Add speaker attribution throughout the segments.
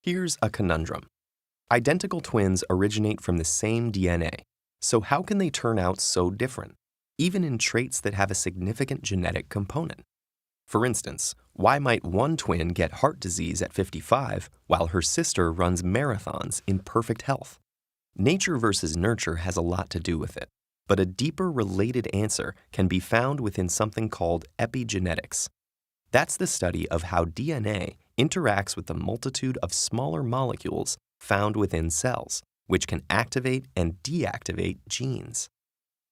Speaker 1: Here's a conundrum. Identical twins originate from the same DNA, so how can they turn out so different, even in traits that have a significant genetic component? For instance, why might one twin get heart disease at 55 while her sister runs marathons in perfect health? Nature versus nurture has a lot to do with it, but a deeper related answer can be found within something called epigenetics. That's the study of how DNA interacts with the multitude of smaller molecules found within cells, which can activate and deactivate genes.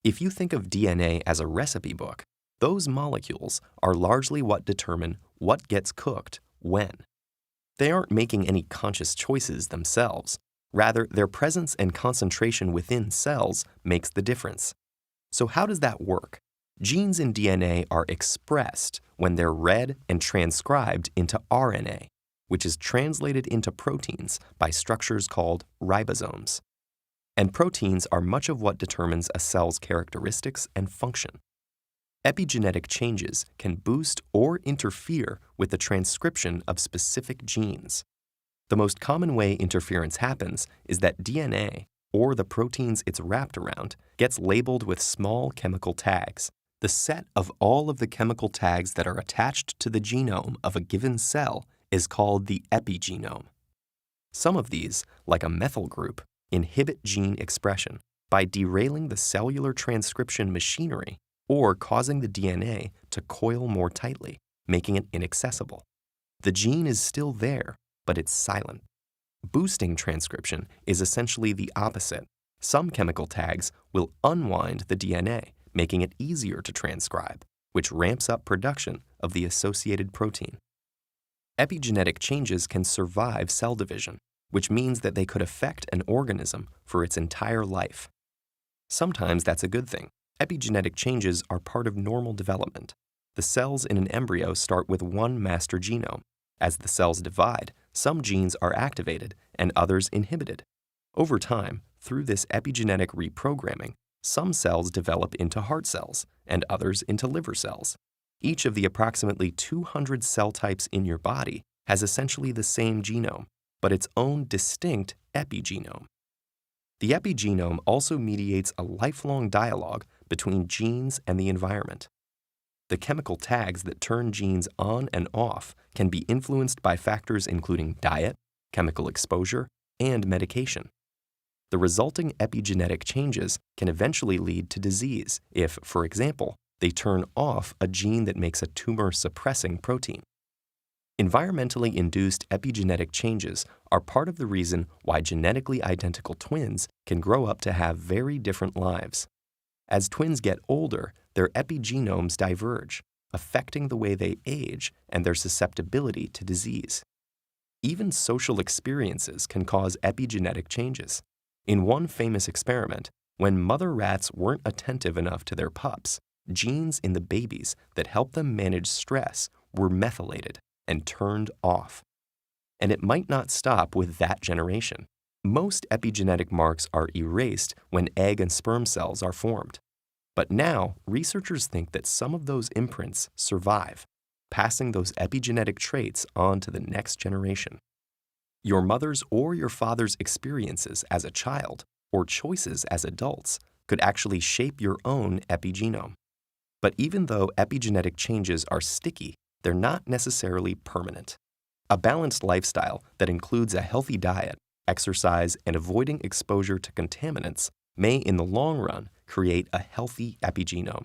Speaker 1: If you think of DNA as a recipe book, those molecules are largely what determine what gets cooked when. They aren't making any conscious choices themselves. Rather, their presence and concentration within cells makes the difference. So how does that work? Genes in DNA are expressed when they're read and transcribed into RNA, which is translated into proteins by structures called ribosomes. And proteins are much of what determines a cell's characteristics and function. Epigenetic changes can boost or interfere with the transcription of specific genes. The most common way interference happens is that DNA, or the proteins it's wrapped around, gets labeled with small chemical tags. The set of all of the chemical tags that are attached to the genome of a given cell is called the epigenome. Some of these, like a methyl group, inhibit gene expression by derailing the cellular transcription machinery or causing the DNA to coil more tightly, making it inaccessible. The gene is still there, but it's silent. Boosting transcription is essentially the opposite. Some chemical tags will unwind the DNA, making it easier to transcribe, which ramps up production of the associated protein. Epigenetic changes can survive cell division, which means that they could affect an organism for its entire life. Sometimes that's a good thing. Epigenetic changes are part of normal development. The cells in an embryo start with one master genome. As the cells divide, some genes are activated and others inhibited. Over time, through this epigenetic reprogramming, some cells develop into heart cells and others into liver cells. Each of the approximately 200 cell types in your body has essentially the same genome, but its own distinct epigenome. The epigenome also mediates a lifelong dialogue between genes and the environment. The chemical tags that turn genes on and off can be influenced by factors including diet, chemical exposure, and medication. The resulting epigenetic changes can eventually lead to disease if, for example, they turn off a gene that makes a tumor-suppressing protein. Environmentally induced epigenetic changes are part of the reason why genetically identical twins can grow up to have very different lives. As twins get older, their epigenomes diverge, affecting the way they age and their susceptibility to disease. Even social experiences can cause epigenetic changes. In one famous experiment, when mother rats weren't attentive enough to their pups, genes in the babies that help them manage stress were methylated and turned off. And it might not stop with that generation. Most epigenetic marks are erased when egg and sperm cells are formed. But now, researchers think that some of those imprints survive, passing those epigenetic traits on to the next generation. Your mother's or your father's experiences as a child or choices as adults could actually shape your own epigenome. But even though epigenetic changes are sticky, they're not necessarily permanent. A balanced lifestyle that includes a healthy diet, exercise, and avoiding exposure to contaminants may, in the long run, create a healthy epigenome.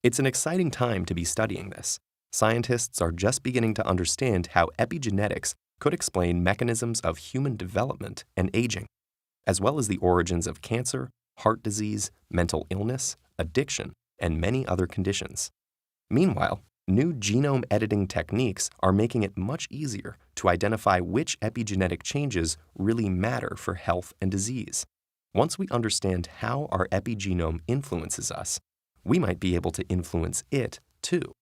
Speaker 1: It's an exciting time to be studying this. Scientists are just beginning to understand how epigenetics could explain mechanisms of human development and aging, as well as the origins of cancer, heart disease, mental illness, addiction, and many other conditions. Meanwhile, new genome editing techniques are making it much easier to identify which epigenetic changes really matter for health and disease. Once we understand how our epigenome influences us, we might be able to influence it too.